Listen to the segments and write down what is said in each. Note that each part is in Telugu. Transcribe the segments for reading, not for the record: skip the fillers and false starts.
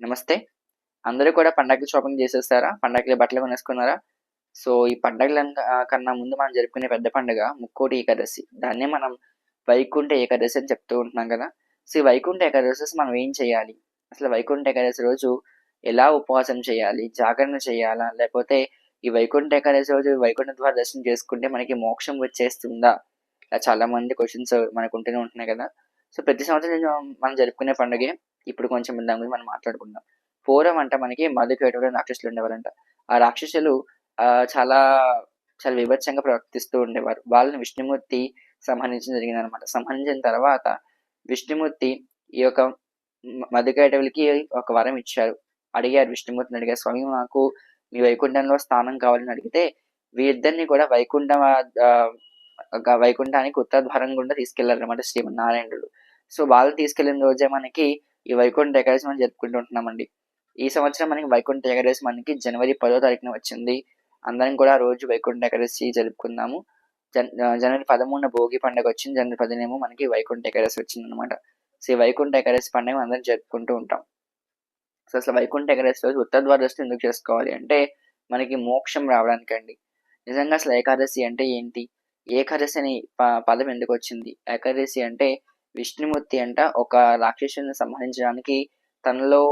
నమస్తే. అందరూ కూడా పండగకి షాపింగ్ చేసేసారా? పండగకి బట్టలు కొనేసుకున్నారా? సో, ఈ కన్నా ముందు మనం జరుపుకునే పెద్ద పండుగ ముక్కోటి ఏకాదశి. దాన్నే మనం వైకుంఠ ఏకాదశి అని చెప్తూ ఉంటున్నాం గదా! సో, ఈ వైకుంఠ ఏకాదశి రోజు మనం ఏం చేయాలి? అసలు వైకుంఠ ఏకాదశి రోజు ఎలా ఉపవాసం చేయాలి? జాగరణ చేయాలా? లేపోతే ఈ వైకుంఠ ఏకాదశి రోజు వైకుంఠ ద్వార దర్శనం చేసుకుంటే మనకి మోక్షం వచ్చేస్తుందా? ఇలా చాలా మంది క్వెషన్స్ మనకు ఉంటూనే ఉంటున్నాయి గదా! సో, ప్రతి సంవత్సరం మనం జరుపుకునే పండుగే. ఇప్పుడు కొంచెం దాని గురించి మనం మాట్లాడుకుందాం. పూర్వం అంట మనకి మధుకైటవులు రాక్షసులు ఉండేవారంట. ఆ రాక్షసులు చాలా చాలా బీభత్సంగా ప్రవర్తిస్తూ ఉండేవారు. వాళ్ళని విష్ణుమూర్తి సంహరించడం జరిగిందనమాట. సంహరించిన తర్వాత విష్ణుమూర్తి ఈ యొక్క మధుకైటవులకి ఒక వరం ఇచ్చారు. అడిగారు విష్ణుమూర్తిని అడిగారు, "స్వామి మాకు మీ వైకుంఠంలో స్థానం కావాలని" అడిగితే, వీరిద్దరిని కూడా వైకుంఠానికి ఉత్తర ద్వారం గుండా తీసుకెళ్లారనమాట శ్రీమన్నారాయణుడు. సో, వాళ్ళు తీసుకెళ్ళిన రోజే మనకి ఈ వైకుంఠ ఏకాదశి మనం జరుపుకుంటూ ఉంటున్నామండి. ఈ సంవత్సరం మనకి వైకుంఠ ఏకాదశి మనకి జనవరి 10వ తారీఖున వచ్చింది. అందరం కూడా ఆ రోజు వైకుంఠ ఏకాదశి జరుపుకుందాము. జనవరి 13న భోగి పండుగొచ్చింది. జనవరి 10నేమో మనకి వైకుంఠ ఏకాదశి వచ్చిందనమాట. సో, ఈ వైకుంఠ ఏకాదశి పండుగ అందరం జరుపుకుంటూ ఉంటాం. సో, అసలు వైకుంఠ ఏకాదశి రోజు ఉత్తర ద్వాదశిని ఎందుకు చేసుకోవాలి అంటే, మనకి మోక్షం రావడానికండి. నిజంగా అసలు ఏకాదశి అంటే ఏంటి? ఏకాదశి అని పదం ఎందుకొచ్చింది? ఏకాదశి అంటే విష్ణుమూర్తి అంట ఒక రాక్షసుడిని సంహరించడానికి తనలో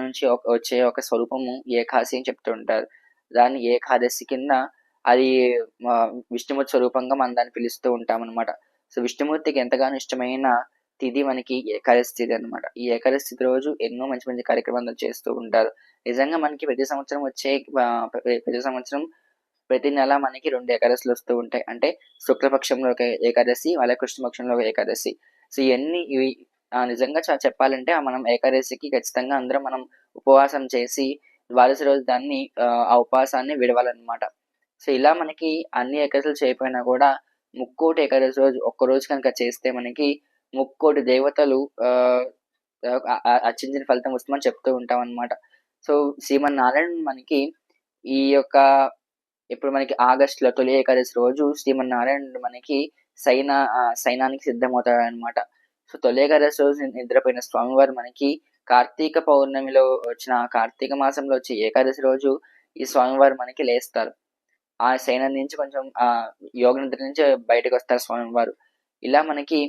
నుంచి వచ్చే ఒక స్వరూపము ఏకాదశి అని చెప్తూ ఉంటారు. దాన్ని ఏకాదశి కింద అది విష్ణుమూర్తి స్వరూపంగా మనం దాన్ని పిలుస్తూ ఉంటామనమాట. సో, విష్ణుమూర్తికి ఎంతగానో ఇష్టమైన తిథి మనకి ఏకాదశి తిథి అనమాట. ఈ ఏకాదశి తిథి రోజు ఎన్నో మంచి మంచి కార్యక్రమాలు చేస్తూ ఉంటారు. నిజంగా మనకి ప్రతి సంవత్సరం వచ్చే ప్రతి సంవత్సరం ప్రతి నెల మనకి 2 ఏకాదశులు వస్తూ ఉంటాయి. అంటే శుక్లపక్షంలో ఒక ఏకాదశి, అలాగే కృష్ణపక్షంలో ఒక ఏకాదశి. సో, ఇవి నిజంగా చెప్పాలంటే మనం ఏకాదశికి ఖచ్చితంగా అందరం మనం ఉపవాసం చేసి ద్వాదశి రోజు దాన్ని ఆ ఉపవాసాన్ని విడవాలనమాట. సో, ఇలా మనకి అన్ని ఏకాదశులు చేయకపోయినా కూడా ముక్కోటి ఏకాదశి రోజు ఒక్కరోజు కనుక చేస్తే మనకి ముక్కోటి దేవతలు అర్చించిన ఫలితం వస్తుందని చెప్తూ ఉంటామనమాట. సో, శ్రీమన్నారాయణుడు మనకి ఈ యొక్క ఇప్పుడు మనకి ఆగస్టులో తొలి ఏకాదశి రోజు శ్రీమన్నారాయణుడు మనకి సైనానికి సిద్ధమవుతాడనమాట. సో, తొలి ఏకాదశి రోజు నిద్రపోయిన స్వామివారు మనకి కార్తీక పౌర్ణమిలో వచ్చిన కార్తీక మాసంలో వచ్చే ఏకాదశి రోజు ఈ స్వామివారు మనకి లేస్తారు. ఆ శయనం నుంచి కొంచెం యోగ నిద్ర నుంచి బయటకొస్తారు స్వామివారు. ఇలా మనకి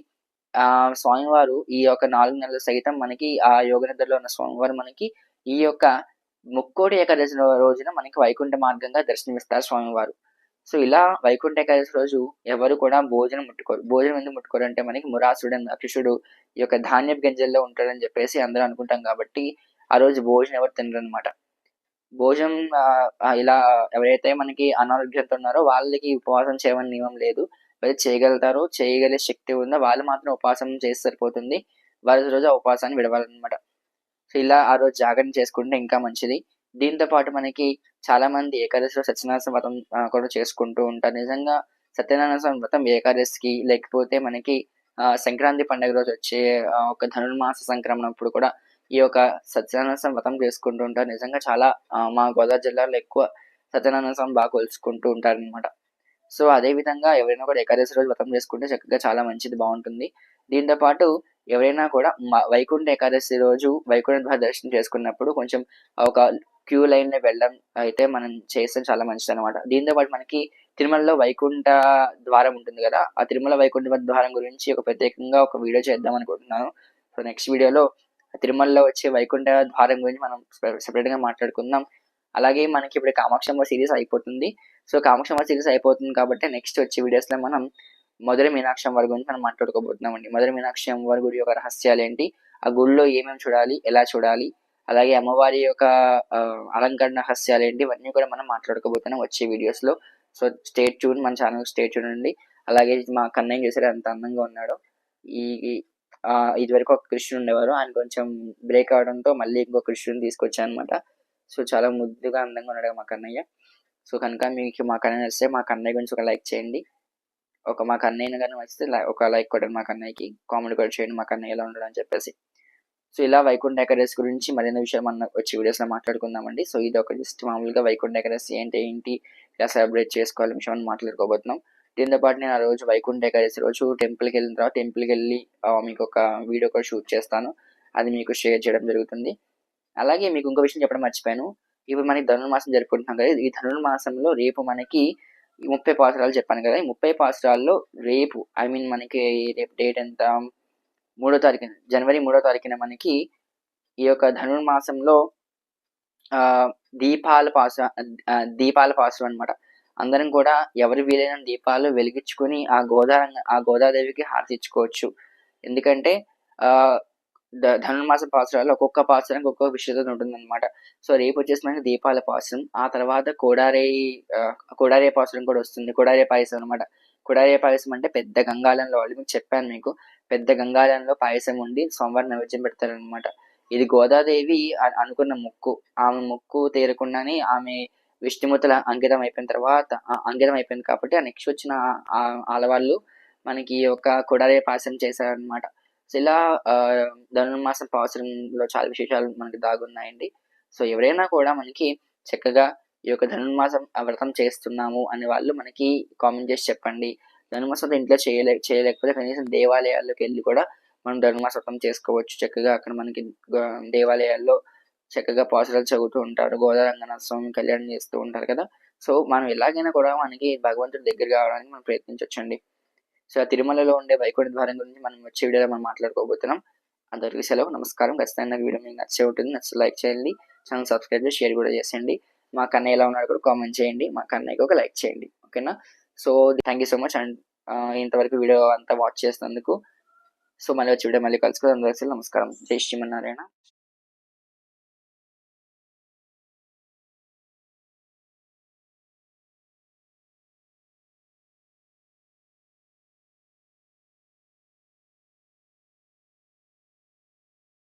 స్వామివారు ఈ యొక్క 4 నెలలు సైతం మనకి ఆ యోగ నిద్రలో ఉన్న స్వామివారు మనకి ఈ యొక్క ముక్కోటి ఏకాదశి రోజున మనకి వైకుంఠ మార్గంగా దర్శనమిస్తారు స్వామివారు. సో, ఇలా వైకుంఠ ఏకాదశి రోజు ఎవరు కూడా భోజనం ముట్టుకోరు. భోజనం ఎందుకు ముట్టుకోరంటే మనకి మురాసుడు అనే రాక్షసుడు ఈ యొక్క ధాన్యపు గింజల్లో ఉంటాడని చెప్పేసి అందరూ అనుకుంటాం కాబట్టి, ఆ రోజు భోజనం ఎవరు తినరనమాట. భోజనం ఇలా ఎవరైతే మనకి అనారోగ్యంతో ఉన్నారో వాళ్ళకి ఉపవాసం చేయమని నియమం లేదు. ఎవరైతే చేయగలుగుతారో, చేయగలిగే శక్తి ఉందో వాళ్ళు మాత్రం ఉపవాసం చేస్తే సరిపోతుంది. రోజు ఆ ఉపవాసాన్ని విడవాలనమాట. సో, ఇలా ఆ రోజు జాగరణ చేసుకుంటే ఇంకా మంచిది. దీంతో పాటు మనకి చాలామంది ఏకాదశిలో సత్యనారాయణ వ్రతం కూడా చేసుకుంటూ ఉంటారు. నిజంగా సత్యనారాయణ స్వామి వ్రతం ఏకాదశికి లేకపోతే మనకి సంక్రాంతి పండుగ రోజు వచ్చే ఒక ధనుర్మాస సంక్రమణప్పుడు కూడా ఈ యొక్క సత్యనారాయణ స్వామి వ్రతం చేసుకుంటూ ఉంటారు. నిజంగా చాలా మా గోదావరి జిల్లాలో ఎక్కువ సత్యనారాయణ స్వామి బాగా కొలుచుకుంటూ ఉంటారనమాట. సో, అదే విధంగా ఎవరైనా కూడా ఏకాదశి రోజు వ్రతం చేసుకుంటే చక్కగా చాలా మంచిది బావుంటుంది. దీంతో పాటు ఎవరైనా కూడా వైకుంఠ ఏకాదశి రోజు వైకుంఠ ద్వార దర్శనం చేసుకున్నప్పుడు కొంచెం ఒక క్యూ లైన్‌లో వెళ్ళడం అయితే మనం చేస్తే చాలా మంచిదనమాట. దీంతో పాటు మనకి తిరుమలలో వైకుంఠ ద్వారం ఉంటుంది గదా! ఆ తిరుమల వైకుంఠ ద్వారం గురించి ప్రత్యేకంగా ఒక వీడియో చేద్దాం అనుకుంటున్నాను. సో, నెక్స్ట్ వీడియోలో తిరుమలలో వచ్చే వైకుంఠ ద్వారం గురించి మనం సెపరేట్‌గా మాట్లాడుకుందాం. అలాగే మనకి ఇప్పుడు కామాక్షమ్మ సీరీస్ అయిపోతుంది. సో, కామాక్షమ్మ సీరీస్ అయిపోతుంది కాబట్టి నెక్స్ట్ వచ్చే వీడియోస్‌లో మనం మధుర మీనాక్షి అమ్మవారి గురించి మనం మాట్లాడుకోబోతున్నామండి. మధుర మీనాక్షి అమ్మవారి గుడి యొక్క రహస్యాలేంటి? ఆ గుడిలో ఏమేమి చూడాలి? ఎలా చూడాలి? అలాగే అమ్మవారి యొక్క అలంకరణ రహస్యాలేంటి? ఇవన్నీ కూడా మనం మాట్లాడుకోబోతున్నాం వచ్చే వీడియోస్‌లో. సో, స్టే ట్యూన్ మన ఛానెల్‌కి స్టే ట్యూన్ అండి. అలాగే మా కన్నయ్యని చూసారా ఎంత అందంగా ఉన్నాడో. ఈ ఇదివరకు ఒక కృష్ణుడు ఉండేవారు. ఆయన కొంచెం బ్రేక్ అవ్వడంతో మళ్ళీ ఇంకో కృష్ణుడిని తీసుకొచ్చాననమాట. సో, చాలా ముద్దుగా అందంగా ఉన్నాడు మా కన్నయ్య. సో, కనుక మీకు మా కన్నయ్య నచ్చితే మా కన్నయ్య గురించి ఒక లైక్ చేయండి. మా కన్నయ్యని గాని నచ్చితే ఒక లైక్ కొట్టండి మా కన్నయ్యకి. కామెంట్ కూడా చేయండి మా కన్నయ్య ఎలా ఉన్నాడని చెప్పేసి. సో, ఇలా వైకుంఠ ఏకాదశి గురించి మరిన్ని విషయాలు మనం వచ్చే వీడియోస్‌లో మాట్లాడుకుందామండి. సో, ఇదొక జస్ట్ మామూలుగా వైకుంఠ ఏకాదశి అంటే ఏంటి? ఎలా సెలబ్రేట్ చేసుకోవాలి విషయం మాట్లాడుకోబోతున్నాం. దీంతో పాటు నేను ఆ రోజు వైకుంఠ ఏకాదశి రోజు టెంపుల్‌కెళ్ళిన తర్వాత మీకొక వీడియో కూడా షూట్ చేస్తాను. అది మీకు షేర్ చేయడం జరుగుతుంది. అలాగే మీకు ఇంకో విషయం చెప్పడం మర్చిపోయాను. ఇప్పుడు మనకి ధనుర్మాసం జరుపుకుంటున్నాం కదా! ఈ ధనుర్మాసంలో రేపు మనకి ఈ 30 పాసురాలు చెప్పాను కదా! ఈ 30 పాసురాల్లో రేపు మనకి రేపు డేట్ ఎంత? 3 తారీఖున జనవరి 3 తారీఖున మనకి ఈ యొక్క ధనుర్మాసంలో ఆహ్, దీపాల పాసురం అన్నమాట. అందరం కూడా ఎవరి వీలైన దీపాలు వెలిగించుకొని ఆ గోదాదేవికి హారతిచ్చుకోవచ్చు. ఎందుకంటే ఆహ్, ధనుర్మాసం పాసురాల్లో ఒక్కొక్క పాసురానికి ఒక్కొక్క విశిష్టత ఉంటుందన్నమాట. సో, రేపొచ్చేసి మనకి దీపాల పాసురం. ఆ తర్వాత కోడారే పాసురం కూడా వస్తుంది. కోడారే పాయసం అన్నమాట. కోడారే పాయసం అంటే పెద్ద గంగాళంలో ఆల్రెడీ మీకు చెప్పాను మీకు. పెద్ద గంగాళంలో పాయసం వండి స్వామివారికి నైవేద్యం పెడతారన్నమాట. ఇది గోదాదేవి అనుకున్న మొక్కు. ఆమె మొక్కు తీరకుండానే ఆమె విష్ణుమూర్తిల అంకితం అయిపోయిన తర్వాత అంకితం అయిపోయింది కాబట్టి ఆ నెక్స్ట్ వచ్చిన ఆడవాళ్ళు మనకి ఈ యొక్క కొడాలి పాయసం చేశారనమాట. సో, ఇలా ధనుర్మాసం పాసురంలో చాలా విశేషాలు మనకి దాగున్నాయండి. సో, ఎవరైనా కూడా మనకి చక్కగా ఈ యొక్క ధనుర్మాసం వ్రతం చేస్తున్నాము అనే వాళ్ళు మనకి కామెంట్ చేసి చెప్పండి. ధనుర్మాసం ఇంట్లో చేయలేకపోతే కనీసం దేవాలయాల్లోకెళ్ళి కూడా మనం ధనుర్మాస వ్రతం చేసుకోవచ్చు. చక్కగా అక్కడ మనకి దేవాలయాల్లో చక్కగా పాసురాలు చదువుతూ ఉంటారు. గోదారంగనాథ స్వామి కళ్యాణం చేస్తూ ఉంటారు కదా! సో, మనం ఎలాగైనా కూడా మనకి భగవంతుడి దగ్గర కావడానికి మనం ప్రయత్నించొచ్చండి. సో, ఆ తిరుమలలో ఉండే వైకుంఠ ద్వారం గురించి మనం వచ్చే వీడియోలో మనం మాట్లాడుకోబోతున్నాం. అందరికీ సెలవు. నమస్కారం. ఖచ్చితంగా నాకు వీడియో మీకు నచ్చే ఉంటుంది. నచ్చితే లైక్ చేయండి. ఛానెల్ సబ్స్క్రైబ్ చేసి షేర్ కూడా చేసేయండి. మా కన్నయ్య ఎలా ఉన్నాడో కూడా కామెంట్ చేయండి. మా కన్నయ్యకి ఒక లైక్ చేయండి. ఓకేనా? So, thank you so much and ఇంతవరకు వీడియో అంతా వాచ్ చేసినందుకు. సో, మళ్ళీ వచ్చే వీడియో మళ్ళీ కలుసుకుందాం. అందరికీ నమస్కారం. జై శ్రీమన్నారాయణ.